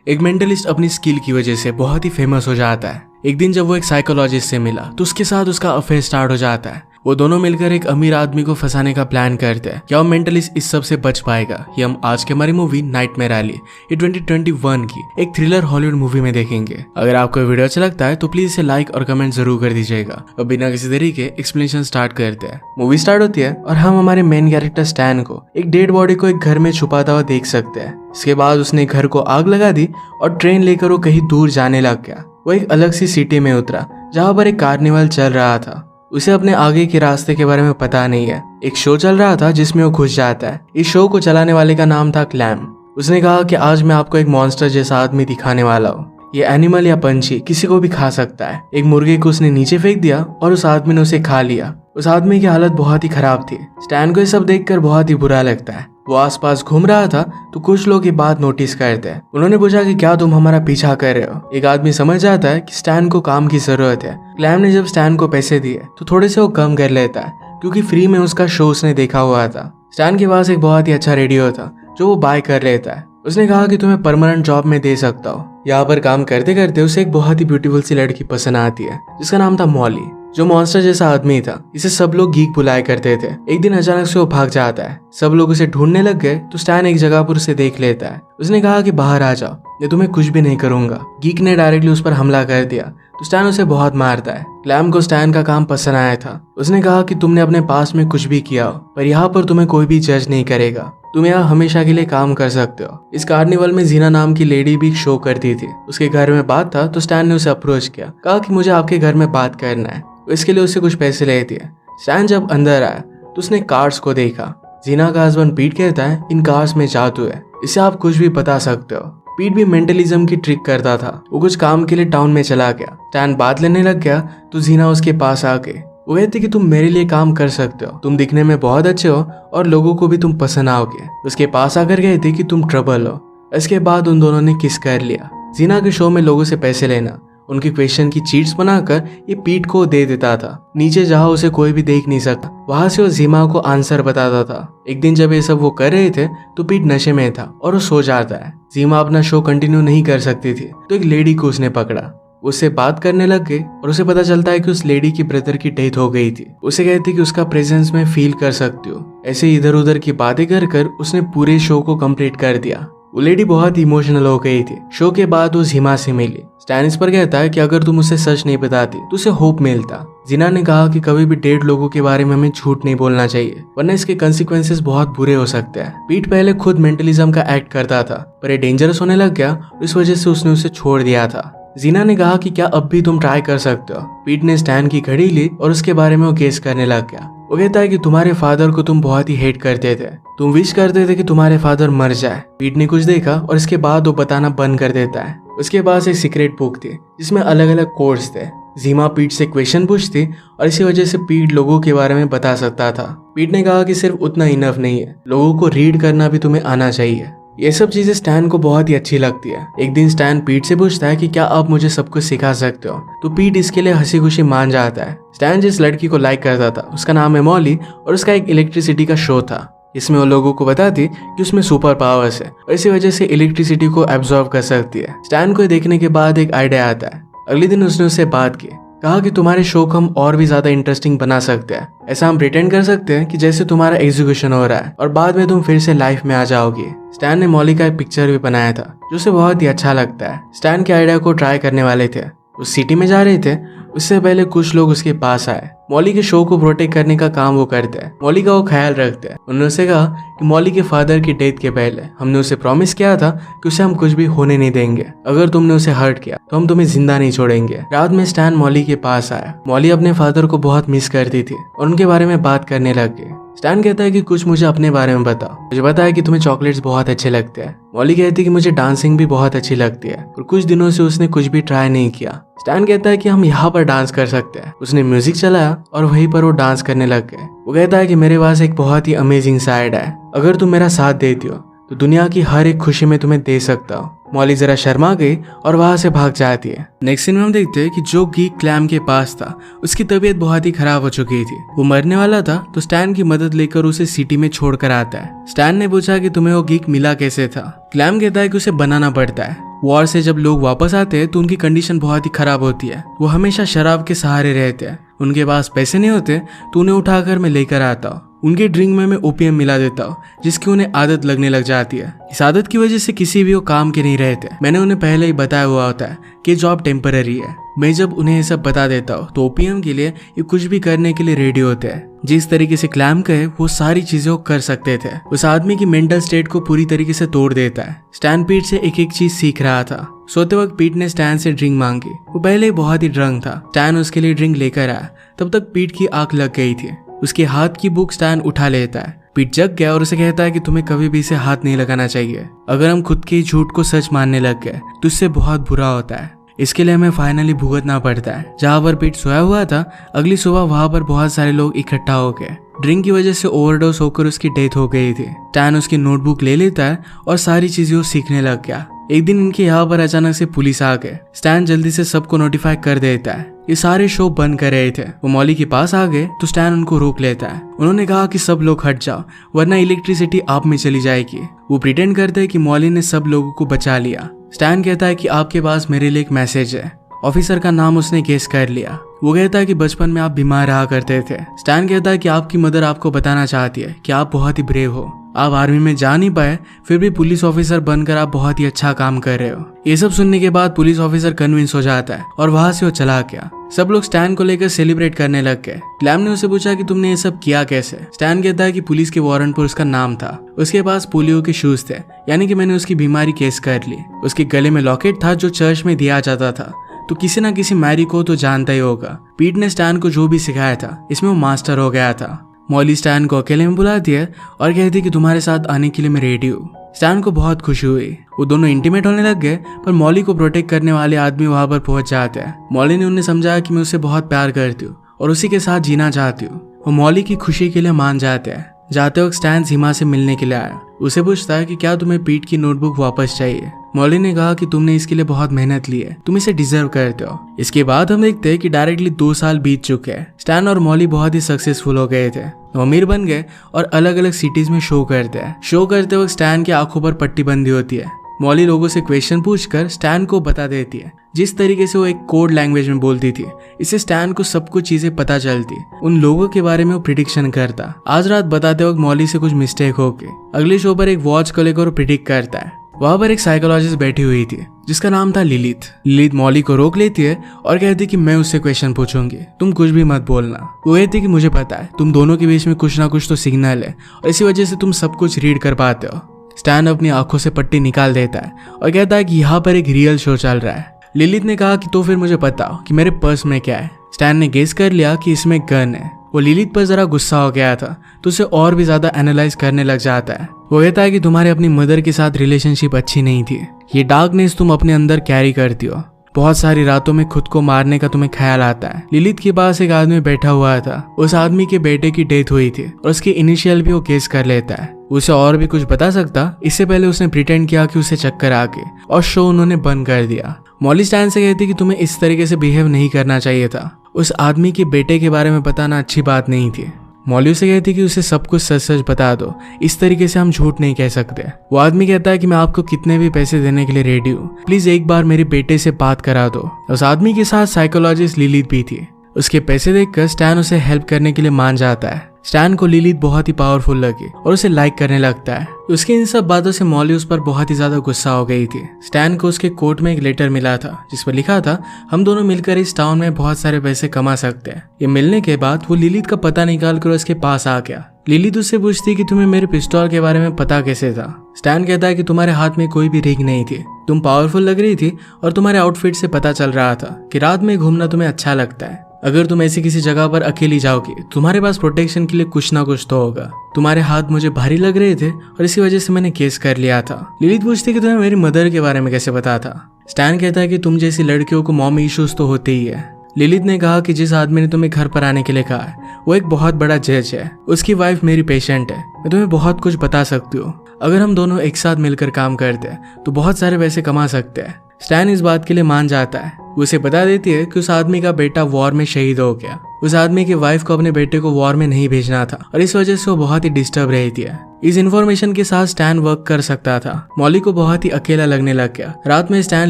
एक मेंटलिस्ट अपनी स्किल की वजह से बहुत ही फेमस हो जाता है। एक दिन जब वो एक साइकोलॉजिस्ट से मिला तो उसके साथ उसका अफेयर स्टार्ट हो जाता है। वो दोनों मिलकर एक अमीर आदमी को फंसाने का प्लान करते हैं। क्या वो मेंटलिस्ट इस सब से बच पाएगा, ये हम आज के हमारी मूवी नाइटमेयर एली ये 2021 की एक थ्रिलर हॉलीवुड मूवी में देखेंगे। अगर आपको वीडियो अच्छा लगता है तो प्लीज इसे लाइक और कमेंट जरूर कर दीजिएगा। अब बिना किसी देरी के एक्सप्लेनेशन स्टार्ट करते हैं। मूवी स्टार्ट होती है और हम हमारे मेन कैरेक्टर स्टैन को एक डेड बॉडी को एक घर में छुपाता हुआ देख सकते हैं। इसके बाद उसने घर को आग लगा दी और ट्रेन लेकर वो कहीं दूर जाने लग गया। वो एक अलग सी सिटी में उतरा जहाँ पर एक कार्निवल चल रहा था। उसे अपने आगे के रास्ते के बारे में पता नहीं है। एक शो चल रहा था जिसमें वो घुस जाता है। इस शो को चलाने वाले का नाम था क्लैम। उसने कहा कि आज मैं आपको एक मॉन्स्टर जैसा आदमी दिखाने वाला हूँ। ये एनिमल या पंछी किसी को भी खा सकता है। एक मुर्गे को उसने नीचे फेंक दिया और उस आदमी ने उसे खा लिया। उस आदमी की हालत बहुत ही खराब थी। स्टैन को ये सब देखकर बहुत ही बुरा लगता है। वो आसपास घूम रहा था तो कुछ लोग ये बात नोटिस करते हैं। उन्होंने पूछा कि क्या तुम हमारा पीछा कर रहे हो। एक आदमी समझ जाता है कि स्टैन को काम की जरूरत है। क्लैम ने जब स्टैन को पैसे दिए तो थोड़े से वो कम कर लेता है क्योंकि फ्री में उसका शो उसने देखा हुआ था। स्टैन के पास एक बहुत ही अच्छा रेडियो था जो वो बाय कर लेता है। उसने कहा कि तुम्हें परमानेंट जॉब में दे सकता हूँ। यहाँ पर काम करते करते उसे एक बहुत ही ब्यूटीफुल सी लड़की पसंद आती है जिसका नाम था मॉली, जो मॉन्स्टर जैसा आदमी था। इसे सब लोग गीक बुलाया करते थे। एक दिन अचानक से वो भाग जाता है। सब लोग उसे ढूंढने लग गए तो स्टैन एक जगह पर उसे देख लेता है। उसने कहा कि बाहर आ जाओ, मैं तुम्हें कुछ भी नहीं करूंगा। गीक ने डायरेक्टली उस पर हमला कर दिया तो स्टैन उसे बहुत मारता है। क्लैम को स्टैन का काम पसंद आया था। उसने कहा कि तुमने अपने पास में कुछ भी किया हो पर यहाँ पर तुम्हें कोई भी जज नहीं करेगा। तुम यहाँ हमेशा के लिए काम कर सकते हो। इस कार्निवल में जीना नाम की लेडी भी शो करती थी। उसके घर में बात था तो स्टैन ने उसे अप्रोच किया, कहा कि मुझे आपके घर में बात करना है। इसके लिए उसे कुछ पैसे ले दिए। स्टैन जब अंदर आया तो उसने कार्ड्स को देखा। जीना का हस्बैंड पीट कहता है इन कार्ड्स में जादू है, इससे आप कुछ भी बता सकते हो। पीट भी मेंटलिज्म की ट्रिक करता था। वो कुछ काम के लिए टाउन में चला गया। स्टैन बात लेने लग गया तो जीना उसके पास आ गई। वो कहती कि तुम मेरे लिए काम कर सकते हो, तुम दिखने में बहुत अच्छे हो और लोगों को भी तुम पसंद आओगे। उसके पास आकर कहती कि तुम ट्रबल हो। इसके बाद उन दोनों ने किस कर लिया। जीना के शो में लोगों से पैसे लेना, उनकी क्वेश्चन की चीट्स बनाकर ये पीट को दे देता था। नीचे जहाँ उसे कोई भी देख नहीं सकता वहां से वो जीमा को आंसर बताता था। एक दिन जब ये सब वो कर रहे थे तो पीट नशे में था और वो सो जाता है। जीमा अपना शो कंटिन्यू नहीं कर सकती थी तो एक लेडी को उसने पकड़ा। उससे बात करने लग गए और उसे पता चलता है कि उस लेडी की ब्रदर की डेथ हो गई थी। उसे कहती कि उसका प्रेजेंस में फील कर सकती हूँ। ऐसे इधर उधर की बातें कर कर उसने पूरे शो को कंप्लीट कर दिया। वो लेडी बहुत इमोशनल हो गई थी। शो के बाद वो जीमा से मिली। स्टैनिस पर कहता है कि अगर तुम उसे सच नहीं बताती तो उसे होप मिलता। जीना ने कहा कि कभी भी डेड लोगों के बारे में हमें झूठ नहीं बोलना चाहिए वरना इसके कंसिक्वेंसेस बहुत बुरे हो सकते हैं। पीट पहले खुद मेंटलिज्म का एक्ट करता था पर ये डेंजरस होने लग गया, इस वजह से उसने उसे छोड़ दिया था। जीना ने कहा कि क्या अब भी तुम ट्राई कर सकते हो। पीट ने स्टैन की घड़ी ली और उसके बारे में वो गेस करने लग गया। वो कहता है कि तुम्हारे फादर को तुम बहुत ही हेट करते थे, तुम विश करते थे कि तुम्हारे फादर मर जाए। पीट ने कुछ देखा और इसके बाद वो बताना बंद कर देता है। उसके पास एक सीक्रेट बुक थी जिसमें अलग अलग कोड्स थे। जीमा पीट से क्वेश्चन पूछती और इसी वजह से पीट लोगों के बारे में बता सकता था। पीट ने कहा कि सिर्फ उतना इनफ नहीं है, लोगों को रीड करना भी तुम्हें आना चाहिए। ये सब चीजें स्टैन को बहुत ही अच्छी लगती है। एक दिन स्टैन पीट से पूछता है कि क्या आप मुझे सब कुछ सिखा सकते हो, तो पीट इसके लिए हंसी खुशी मान जाता है। स्टैन जिस लड़की को लाइक करता था उसका नाम है मॉली और उसका एक इलेक्ट्रिसिटी का शो था। इसमें वो लोगों को बताती कि उसमें सुपर पावर्स है और इसी वजह से इलेक्ट्रिसिटी को एब्जॉर्ब कर सकती है। स्टैन को देखने के बाद एक आइडिया आता है। अगले दिन उसने उससे बात की, कहा कि तुम्हारे शो को हम और भी ज्यादा इंटरेस्टिंग बना सकते हैं। ऐसा हम प्रिटेंड कर सकते हैं कि जैसे तुम्हारा एग्जीक्यूशन हो रहा है और बाद में तुम फिर से लाइफ में आ जाओगी। स्टैन ने मॉली का एक पिक्चर भी बनाया था जो उसे बहुत ही अच्छा लगता है। स्टैन के आइडिया को ट्राई करने वाले थे। उस सिटी में जा रहे थे, उससे पहले कुछ लोग उसके पास आए। मॉली के शो को प्रोटेक्ट करने का काम वो करते हैं। मॉली का वो ख्याल रखते हैं। उन्होंने उसे कहा कि मॉली के फादर की डेथ के पहले हमने उसे प्रॉमिस किया था कि उसे हम कुछ भी होने नहीं देंगे। अगर तुमने उसे हर्ट किया तो हम तुम्हें जिंदा नहीं छोड़ेंगे। रात में स्टैन मॉली के पास आया। मॉली अपने फादर को बहुत मिस करती थी और उनके बारे में बात करने लग गई। स्टैन कहता है कि कुछ मुझे अपने बारे में बताओ, मुझे पता है कि तुम्हें चॉकलेट्स बहुत अच्छे लगते हैं। मॉली कहती है कि मुझे डांसिंग भी बहुत अच्छी लगती है और कुछ दिनों से उसने कुछ भी ट्राई नहीं किया। स्टैन कहता है कि हम यहाँ पर डांस कर सकते हैं। उसने म्यूजिक चलाया और वहीं पर वो डांस करने लग गए। वो कहता है कि मेरे पास एक बहुत ही अमेजिंग साइड है, अगर तुम मेरा साथ देती हो तो दुनिया की हर एक खुशी में तुम्हें दे सकता हूँ। मॉली जरा शर्मा गई और वहां से भाग जाती है। नेक्स्ट सीन में हम देखते हैं कि जो गीक क्लैम के पास था उसकी तबीयत बहुत ही खराब हो चुकी थी। वो मरने वाला था तो स्टैन की मदद लेकर उसे सिटी में छोड़कर आता है। स्टैन ने पूछा कि तुम्हें वो गीक मिला कैसे था। क्लैम कहता है कि उसे बनाना पड़ता है। वॉर से जब लोग वापस आते हैं तो उनकी कंडीशन बहुत ही खराब होती है। वो हमेशा शराब के सहारे रहते हैं। उनके पास पैसे नहीं होते तो उन्हें उठाकर मैं लेकर आता हूँ। उनके ड्रिंक में मैं ओपियम मिला देता हूँ जिसकी उन्हें आदत लगने लग जाती है। इस आदत की वजह से किसी भी वो काम के नहीं रहते। मैंने उन्हें पहले ही बताया हुआ होता है कि जॉब टेम्पररी है। मैं जब उन्हें ये सब बता देता हूँ तो ओपियम के लिए ये कुछ भी करने के लिए रेडी होते हैं। जिस तरीके से क्लैम्प कहे वो सारी चीजें वो कर सकते थे। उस आदमी की मेंटल स्टेट को पूरी तरीके से तोड़ देता है। स्टैन पीट से एक एक चीज सीख रहा था। सोते वक्त पीट ने स्टैन से ड्रिंक मांगी। वो पहले ही बहुत ही ड्रंक था। स्टैन उसके लिए ड्रिंक लेकर आया। तब तक पीट की आंख लग गई थी। उसके हाथ की बुक स्टैन उठा लेता है। पीट जग गया और उसे कहता है कि तुम्हें कभी भी इसे हाथ नहीं लगाना चाहिए। अगर हम खुद के झूठ को सच मानने लग गए तो इससे बहुत बुरा होता है। इसके लिए हमें फाइनली भुगतना पड़ता है। जहाँ पर पीट सोया हुआ था अगली सुबह वहां पर बहुत सारे लोग इकट्ठा हो गए। ड्रिंक की वजह से ओवरडोज होकर उसकी डेथ हो गई थी। स्टैन उसकी नोटबुक ले लेता है और सारी चीजें वो सीखने लग गया। एक दिन इनके यहाँ पर अचानक से पुलिस आ गए। स्टैन जल्दी से सबको नोटिफाई कर देता है। ये सारे शो बंद कर रहे थे। वो मॉली के पास आ गए तो स्टैन उनको रोक लेता है। उन्होंने कहा कि सब लोग हट जाओ वरना इलेक्ट्रिसिटी आप में चली जाएगी। वो प्रिटेंड करते हैं कि मॉली ने सब लोगों को बचा लिया। स्टैन कहता है कि आपके पास मेरे लिए एक मैसेज है। ऑफिसर का नाम उसने गेस कर लिया। वो कहता है कि बचपन में आप बीमार रहा करते थे। स्टैन कहता है कि आपकी मदर आपको बताना चाहती है कि आप बहुत ही ब्रेव हो। आप आर्मी में जा नहीं पाए फिर भी पुलिस ऑफिसर बनकर आप बहुत ही अच्छा काम कर रहे हो। ये सब सुनने के बाद पुलिस ऑफिसर कन्विंस हो जाता है और वहां से वो चला गया। सब लोग स्टैन को लेकर सेलिब्रेट करने लग गए। क्लैम ने उसे पूछा कि तुमने ये सब किया कैसे। स्टैन कहता है कि पुलिस के वारंट पर उसका नाम था। उसके पास पोलियो के शूज थे यानी कि मैंने उसकी बीमारी केस कर ली। उसके गले में लॉकेट था जो चर्च में दिया जाता था। तो किसी ना किसी मैरी को तो जानता ही होगा। पीट ने स्टैन को जो भी सिखाया था इसमें वो मास्टर हो गया था। मॉली स्टैन को अकेले में बुलाती है और कहती है कि तुम्हारे साथ आने के लिए मैं रेडी हूँ। स्टैन को बहुत खुशी हुई। वो दोनों इंटीमेट होने लग गए पर मॉली को प्रोटेक्ट करने वाले आदमी वहां पर पहुंच जाते हैं। मॉली ने उन्हें समझाया कि मैं उसे बहुत प्यार करती हूँ और उसी के साथ जीना चाहती हूँ। वो मॉली की खुशी के लिए मान जाते हैं। जाते वक्त स्टैन सीमा से मिलने के लिए आया। उसे पूछता है कि क्या तुम्हें पीट की नोटबुक वापस चाहिए। मॉली ने कहा कि तुमने इसके लिए बहुत मेहनत ली है, तुम इसे डिजर्व करते हो। इसके बाद हम देखते हैं कि डायरेक्टली 2 साल बीत चुके हैं। स्टैन और मॉली बहुत ही सक्सेसफुल हो गए थे। वो अमीर बन गए और अलग अलग सिटीज में शो करते हैं। शो करते वक्त स्टैन की आंखों पर पट्टी बंदी होती है। मॉली लोगों से क्वेश्चन पूछकर स्टैन को बता देती है। जिस तरीके से वो एक कोड लैंग्वेज में बोलती थी इससे स्टैन को सब कुछ चीजें पता चलती। उन लोगों के बारे में वो प्रिडिक्शन करता। आज रात बताते वक्त मॉली से कुछ मिस्टेक हो गई। अगले शो पर एक वॉच को लेकर प्रिडिक्ट करता है। वहां पर एक साइकोलॉजिस्ट बैठी हुई थी जिसका नाम था लिलिथ। लिलिथ मॉली को रोक लेती है और कहती कि मैं उससे क्वेश्चन पूछूंगी, तुम कुछ भी मत बोलना। वो कहती कि मुझे पता है तुम दोनों के बीच में कुछ ना कुछ तो सिग्नल है और इसी वजह से तुम सब कुछ रीड कर पाते हो। स्टैन अपनी आंखों से पट्टी निकाल देता है और कहता है कि यहाँ पर एक रियल शो चल रहा है। लिलिथ ने कहा कि तो फिर मुझे बताओ कि मेरे पर्स में क्या है। स्टैन ने गेस कर लिया कि इसमें गन है। वो लिलिथ पर जरा गुस्सा हो गया था तो उसे और भी ज्यादा एनालाइज करने लग जाता है। वो कहता है कि तुम्हारे अपनी मदर के साथ रिलेशनशिप अच्छी नहीं थी। ये डार्कनेस तुम अपने अंदर कैरी करती हो। बहुत सारी रातों में खुद को मारने का तुम्हें ख्याल आता है। लिलिथ के पास एक आदमी बैठा हुआ था। उस आदमी के बेटे की डेथ हुई थी और उसके इनिशियल भी वो गेस कर लेता है। उसे और भी कुछ बता सकता। इससे पहले उसने प्रिटेंड किया कि उसे चक्कर आ गए और शो उन्होंने बंद कर दिया। मॉली स्टैन से कहती कि तुम्हें इस तरीके से बिहेव नहीं करना चाहिए था। उस आदमी के बेटे के बारे में बताना अच्छी बात नहीं थी। मॉली उसे कहती कि उसे सब कुछ सच सच बता दो, इस तरीके से हम झूठ नहीं कह सकते। वो आदमी कहता है कि मैं आपको कितने भी पैसे देने के लिए रेडी हूँ, प्लीज एक बार मेरे बेटे से बात करा दो। उस आदमी के साथ साइकोलॉजिस्ट लिलिथ भी थी। उसके पैसे देखकर स्टैन उसे हेल्प करने के लिए मान जाता है। स्टैन को लिलिथ बहुत ही पावरफुल लगी और उसे लाइक करने लगता है। उसकी इन सब बातों से मॉली उस पर बहुत ही ज्यादा गुस्सा हो गई थी। स्टैन को उसके कोर्ट में एक लेटर मिला था जिस पर लिखा था हम दोनों मिलकर इस टाउन में बहुत सारे पैसे कमा सकते हैं। ये मिलने के बाद वो लिलिथ का पता निकाल कर उसके पास आ गया। लिलिथ उससे पूछती कि तुम्हें मेरे पिस्तौल के बारे में पता कैसे था। स्टैन कहता है कि तुम्हारे हाथ में कोई भी रिंग नहीं थी, तुम पावरफुल लग रही थी और तुम्हारे आउटफिट से पता चल रहा था कि रात में घूमना तुम्हें अच्छा लगता है। अगर तुम ऐसी किसी जगह पर अकेली जाओगी तुम्हारे पास प्रोटेक्शन के लिए कुछ ना कुछ तो होगा। तुम्हारे हाथ मुझे भारी लग रहे थे और इसी वजह से मैंने केस कर लिया था। लिलिथ पूछती कि तुम्हें मेरी मदर के बारे में कैसे पता था। स्टैन कहता है कि तुम जैसी लड़कियों को मॉम इश्यूज तो होते ही है। लिलिथ ने कहा कि जिस आदमी ने तुम्हें घर पर आने के लिए कहा है वो एक बहुत बड़ा जज है। उसकी वाइफ मेरी पेशेंट है। मैं तुम्हें बहुत कुछ बता सकती हूँ। अगर हम दोनों एक साथ मिलकर काम करते हैं तो बहुत सारे पैसे कमा सकते हैं। स्टैन इस बात के लिए मान जाता है। वो उसे बता देती है कि उस आदमी का बेटा वॉर में शहीद हो गया। उस आदमी की वाइफ को अपने बेटे को वॉर में नहीं भेजना था और इस वजह से वो बहुत ही डिस्टर्ब रहती है। इस इन्फॉर्मेशन के साथ स्टैन वर्क कर सकता था। मॉली को बहुत ही अकेला लगने लग गया। रात में स्टैन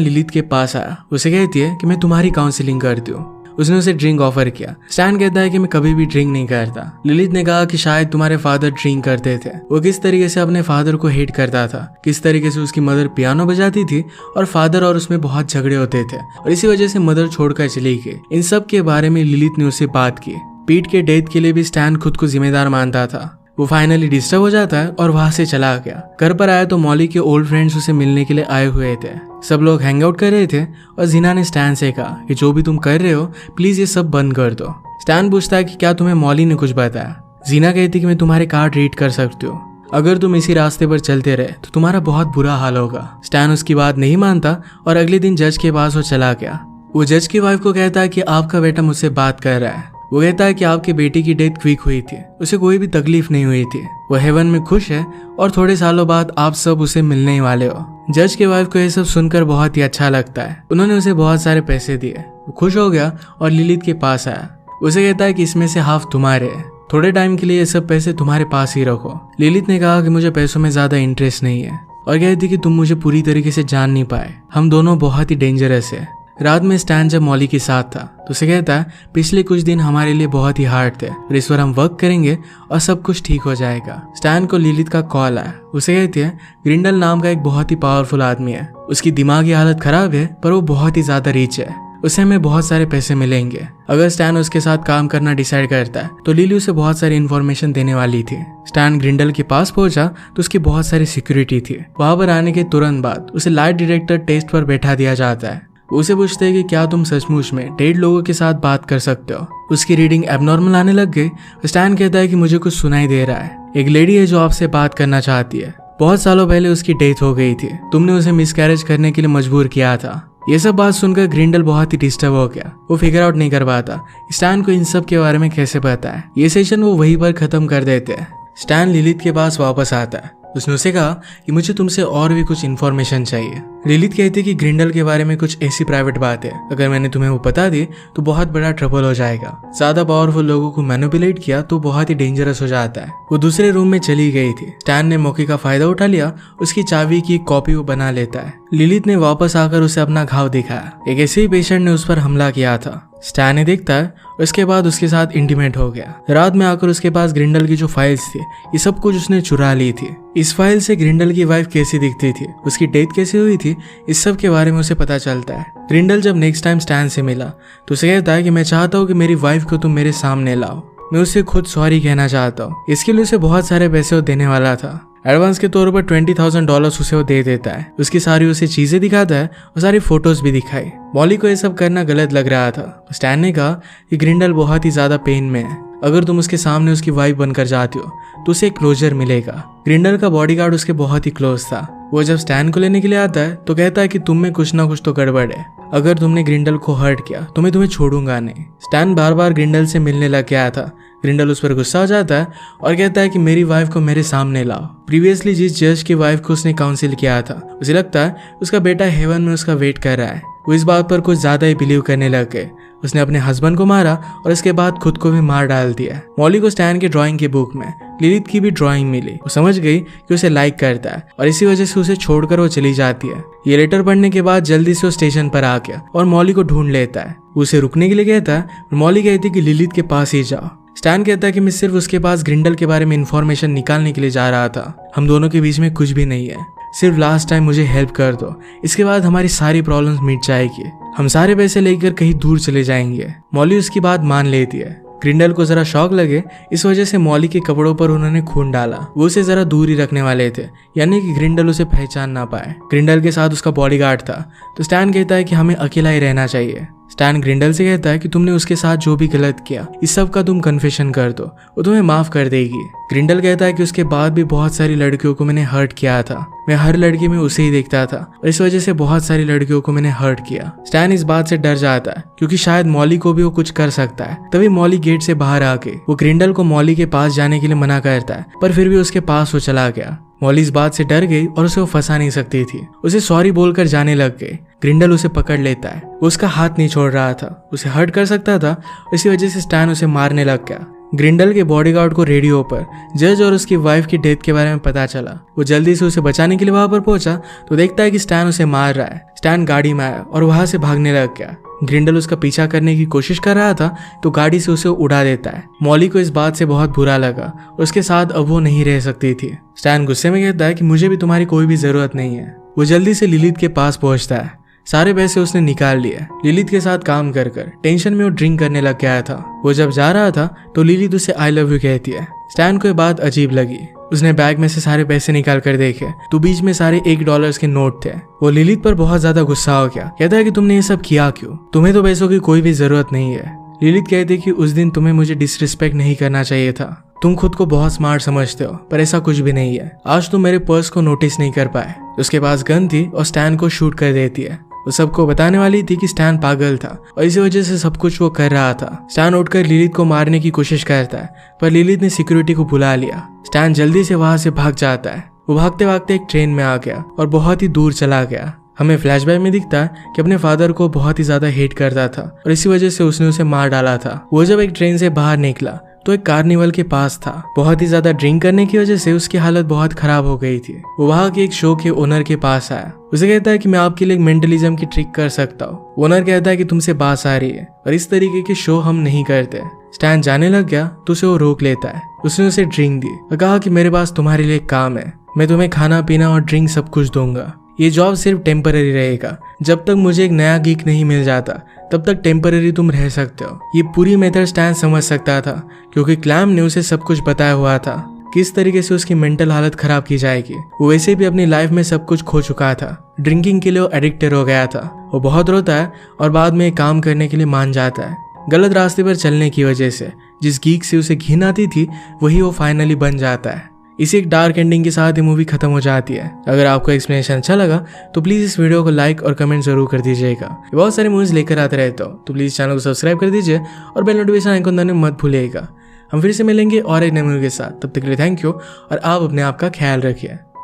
लिलिथ के पास आया। उसे कहती है कि मैं तुम्हारी काउंसलिंग करती हूँ। उसने उसे ड्रिंक ऑफर किया। स्टैन कहता है कि मैं कभी भी ड्रिंक नहीं करता। लिलिथ ने कहा कि शायद तुम्हारे फादर ड्रिंक करते थे। वो किस तरीके से अपने फादर को हेट करता था, किस तरीके से उसकी मदर पियानो बजाती थी और फादर और उसमें बहुत झगड़े होते थे और इसी वजह से मदर छोड़कर चली गई। इन सब के बारे में लिलिथ ने उससे बात की। पीट के डेथ के लिए भी स्टैन खुद को जिम्मेदार मानता था। वो फाइनली डिस्टर्ब हो जाता है और वहां से चला गया। घर पर आया तो मॉली के ओल्ड फ्रेंड्स उसे मिलने के लिए आए हुए थे। सब लोग हैंग आउट कर रहे थे और जीना ने स्टैन से कहा कि जो भी तुम कर रहे हो प्लीज ये सब बंद कर दो। स्टैन पूछता है कि क्या तुम्हें मॉली ने कुछ बताया। जीना कहती कि मैं तुम्हारे कार्ड रीड कर सकती हूँ। अगर तुम इसी रास्ते पर चलते रहे तो तुम्हारा बहुत बुरा हाल होगा। स्टैन उसकी बात नहीं मानता और अगले दिन जज के पास वो चला गया। वो जज की वाइफ को कहता है कि आपका बेटा मुझसे बात कर रहा है। वो कहता है कि आपके बेटे की डेथ क्विक हुई थी, उसे कोई भी तकलीफ नहीं हुई थी, वो हेवन में खुश है और थोड़े सालों बाद आप सब उसे मिलने ही वाले हो। जज के वाइफ को यह सब सुनकर बहुत ही अच्छा लगता है। उन्होंने उसे बहुत सारे पैसे दिए। वो खुश हो गया और लिलिथ के पास आया। उसे कहता है कि इसमें से हाफ तुम्हारे है, थोड़े टाइम के लिए ये सब पैसे तुम्हारे पास ही रखो। लिलिथ ने कहा कि मुझे पैसों में ज्यादा इंटरेस्ट नहीं है और कहती कि तुम मुझे पूरी तरीके से जान नहीं पाए, हम दोनों बहुत ही डेंजरस है। रात में स्टैन जब मॉली के साथ था तो उसे कहता है पिछले कुछ दिन हमारे लिए बहुत ही हार्ड थे और इस बार हम वर्क करेंगे और सब कुछ ठीक हो जाएगा। स्टैन को लिलिथ का कॉल आया। उसे कहती है ग्रिंडल नाम का एक बहुत ही पावरफुल आदमी है, उसकी दिमागी हालत खराब है पर वो बहुत ही ज्यादा रिच है, उसे हमें बहुत सारे पैसे मिलेंगे। अगर स्टैन उसके साथ काम करना डिसाइड करता है तो लिली उसे बहुत सारी इन्फॉर्मेशन देने वाली थी। स्टैन ग्रिंडल के पास पहुंचा तो उसकी बहुत सारी सिक्योरिटी थी। वहां पर आने के तुरंत बाद उसे लाइट डिटेक्टर टेस्ट पर बैठा दिया जाता है। उसे पूछते हैं कि क्या तुम सचमुच में डेड लोगों के साथ बात कर सकते हो। उसकी रीडिंग एबनॉर्मल आने लग गई। स्टैन कहता है कि मुझे कुछ सुनाई दे रहा है, एक लेडी है जो आपसे बात करना चाहती है, बहुत सालों पहले उसकी डेथ हो गई थी, तुमने उसे मिसकैरेज करने के लिए मजबूर किया था। ये सब बात सुनकर ग्रिंडल बहुत ही डिस्टर्ब हो गया। वो फिगर आउट नहीं कर पाता स्टैन को इन सब के बारे में कैसे पता है। ये सेशन वो वहीं पर खत्म कर देते हैं। स्टैन लिलिथ के पास वापस आता है। उसने उसे कहा कि मुझे तुमसे और भी कुछ इन्फॉर्मेशन चाहिए। लिलिथ कहती है कि ग्रिंडल के बारे में कुछ ऐसी प्राइवेट बात है, अगर मैंने तुम्हें वो बता दी तो बहुत बड़ा ट्रबल हो जाएगा। ज्यादा पावरफुल लोगों को मैनिपुलेट किया तो बहुत ही डेंजरस हो जाता है। वो दूसरे रूम में चली गई थी। स्टैन ने मौके का फायदा उठा लिया, उसकी चाबी की एक कॉपी वो बना लेता है। लिलिथ ने वापस आकर उसे अपना घाव दिखाया। एक ऐसे ही पेशेंट ने उस पर हमला किया था। स्टैन ने देखता है, उसके बाद उसके साथ इंटीमेट हो गया। रात में आकर उसके पास ग्रिंडल की जो फाइल्स थी ये सब कुछ उसने चुरा ली थी। इस फाइल से ग्रिंडल की वाइफ कैसी दिखती थी, उसकी डेथ कैसे हुई थी, इस सब के बारे में उसे पता चलता है। ग्रिंडल जब नेक्स्ट टाइम स्टैन से मिला तो उसे कहता है कि मैं चाहता हूँ कि मेरी वाइफ को तुम मेरे सामने लाओ, मैं उसे खुद सॉरी कहना चाहता हूँ। इसके लिए उसे बहुत सारे पैसे वो देने वाला था। एडवांस के तौर पर $20,000 उसे वो दे देता है। उसकी सारी उसे चीजें दिखाता है और सारी फोटोज भी दिखाई। मॉली को ये सब करना गलत लग रहा था। स्टैन ने कहा कि ग्रिंडल बहुत ही ज्यादा पेन में है, अगर तुम उसके सामने उसकी वाइफ बनकर जाती हो तो उसे क्लोजर मिलेगा। ग्रिंडल का बॉडीगार्ड उसके बहुत ही क्लोज था। वो जब स्टैन को लेने के लिए आता है तो कहता है कि तुम में कुछ ना कुछ तो गड़बड़ है, अगर तुमने ग्रिंडल को हर्ट किया तो मैं तुम्हें छोड़ूंगा नहीं। स्टैन बार बार ग्रिंडल से मिलने लग गया था। ग्रिंडल उस पर गुस्सा हो जाता है और कहता है कि मेरी वाइफ को मेरे सामने लाओ। प्रीवियसली जिस जज की वाइफ को उसने काउंसिल किया था उसे लगता है उसका बेटा हेवन में उसका वेट कर रहा है। वो इस बात पर कुछ ज्यादा ही बिलीव करने लग गए। उसने अपने हस्बैंड को मारा और इसके बाद खुद को भी मार डाल दिया। मॉली को स्टैन की ड्राइंग की बुक में लिलिथ की भी ड्राइंग मिली। वो समझ गई कि उसे लाइक करता है और इसी वजह से उसे छोड़कर वो चली जाती है। ये लेटर पढ़ने के बाद जल्दी से वो स्टेशन पर आ गया और मॉली को ढूंढ लेता है। उसे रुकने के लिए कहता है। मॉली कहती है कि लिलिथ के पास ही जाओ। स्टैन कहता है कि मैं सिर्फ उसके पास ग्रिंडल के बारे में इंफॉर्मेशन निकालने के लिए जा रहा था, हम दोनों के बीच में कुछ भी नहीं है, सिर्फ लास्ट टाइम मुझे हेल्प कर दो, इसके बाद हमारी सारी प्रॉब्लम्स मिट जाएगी, हम सारे पैसे लेकर कहीं दूर चले जाएंगे। मॉली उसकी बात मान लेती है। ग्रिंडल को जरा शॉक लगे, इस वजह से मॉली के कपड़ों पर उन्होंने खून डाला। वो उसे जरा दूर ही रखने वाले थे, यानी कि ग्रिंडल उसे पहचान ना पाए। ग्रिंडल के साथ उसका बॉडीगार्ड था, तो स्टैन कहता है कि हमें अकेला ही रहना चाहिए। स्टैन ग्रिंडल से कहता है कि तुमने उसके साथ जो भी गलत किया इस सब का तुम कन्फेशन कर दो, वो तुम्हें माफ कर देगी। ग्रिंडल कहता है कि उसके बाद भी बहुत सारी लड़कियों को मैंने हर्ट किया था, मैं हर लड़की में उसे ही देखता था और इस वजह से बहुत सारी लड़कियों को मैंने हर्ट किया। स्टैन इस बात से डर जाता है क्योंकि शायद मॉली को भी वो कुछ कर सकता है। तभी मॉली गेट से बाहर आके वो ग्रिंडल को मॉली के पास जाने के लिए मना करता है, पर फिर भी उसके पास वो चला गया। मॉली इस बात से डर गई और उसे वो फंसा नहीं सकती थी, उसे सॉरी बोलकर जाने लग गई। ग्रिंडल उसे पकड़ लेता है। वो उसका हाथ नहीं छोड़ रहा था, उसे हर्ट कर सकता था, इसी वजह से स्टैन उसे मारने लग गया। ग्रिंडल के बॉडीगार्ड को रेडियो पर जज और उसकी वाइफ की डेथ के बारे में पता चला। वो जल्दी से उसे बचाने के लिए वहां पर पहुंचा तो देखता है कि स्टैन उसे मार रहा है। स्टैन गाड़ी में आया और वहां से भागने लग गया। ग्रिंडल उसका पीछा करने की कोशिश कर रहा था तो गाड़ी से उसे उड़ा देता है। मॉली को इस बात से बहुत बुरा लगा, उसके साथ अब वो नहीं रह सकती थी। स्टैन गुस्से में कहता है कि मुझे भी तुम्हारी कोई भी जरूरत नहीं है। वो जल्दी से लिलिथ के पास पहुंचता है। सारे पैसे उसने निकाल लिए। लिलिथ के साथ काम कर टेंशन में वो ड्रिंक करने लग गया था। वो जब जा रहा था तो लिलिथ उसे आई लव यू कहती है। स्टैन को ये बात अजीब लगी। उसने बैग में से सारे पैसे निकाल कर देखे तो बीच में सारे $1 के नोट थे। वो लिलिथ पर बहुत ज्यादा गुस्सा हो गया। कहता है कि तुमने ये सब किया क्यों? तुम्हें तो पैसों की कोई भी जरूरत नहीं है। लिलिथ कहती कि उस दिन तुम्हें मुझे डिसरिस्पेक्ट नहीं करना चाहिए था। तुम खुद को बहुत स्मार्ट समझते हो, पर ऐसा कुछ भी नहीं है। आज तुम मेरे पर्स को नोटिस नहीं कर पाए। उसके पास गन थी और स्टैन को शूट कर देती है। वो सबको बताने वाली थी कि स्टैन पागल था और इसी वजह से सब कुछ वो कर रहा था। स्टैन उठकर लिलिथ को मारने की कोशिश करता है, पर लिलिथ ने सिक्योरिटी को बुला लिया। स्टैन जल्दी से वहां से भाग जाता है। वो भागते भागते एक ट्रेन में आ गया और बहुत ही दूर चला गया। हमें फ्लैशबैक में दिखता है कि अपने फादर को बहुत ही ज्यादा हेट करता था और इसी वजह से उसने उसे मार डाला था। वो जब एक ट्रेन से बाहर निकला तो एक कार्निवल के पास था। बहुत ही ज्यादा ड्रिंक करने की वजह से उसकी हालत बहुत खराब हो गई थी। वो वहां के एक शो के ओनर के पास आया। उसे कहता है कि मैं आपके लिए एक मेंटलिज्म की ट्रिक कर सकता हूँ। ओनर कहता है कि तुमसे बात आ रही है और इस तरीके के शो हम नहीं करते। स्टैन जाने लग गया तो उसे वो रोक लेता है। उसने उसे ड्रिंक दी और कहा कि मेरे पास तुम्हारे लिए काम है। मैं तुम्हें खाना पीना और ड्रिंक सब कुछ दूंगा। ये जॉब सिर्फ टेम्पररी रहेगा। जब तक मुझे एक नया गीक नहीं मिल जाता तब तक टेम्पररी तुम रह सकते हो। ये पूरी मेथड स्टैन समझ सकता था क्योंकि क्लैम ने उसे सब कुछ बताया हुआ था, किस तरीके से उसकी मेंटल हालत खराब की जाएगी। वो वैसे भी अपनी लाइफ में सब कुछ खो चुका था। ड्रिंकिंग के लिए वो एडिक्टेड हो गया था। वो बहुत रोता है और बाद में काम करने के लिए मान जाता है। गलत रास्ते पर चलने की वजह से जिस गीक से उसे घिन आती थी वही वो फाइनली बन जाता है। इसी एक डार्क एंडिंग के साथ ये मूवी खत्म हो जाती है। अगर आपको एक्सप्लेनेशन अच्छा लगा तो प्लीज इस वीडियो को लाइक और कमेंट जरूर कर दीजिएगा। बहुत सारे मूवीज लेकर आते रहते हो तो प्लीज चैनल को सब्सक्राइब कर दीजिए और बेल नोटिफिकेशन आइकन दबाना मत भूलिएगा। हम फिर से मिलेंगे और एक नए मूवी के साथ। तब तक के लिए थैंक यू और आप अपने आप का ख्याल रखिए।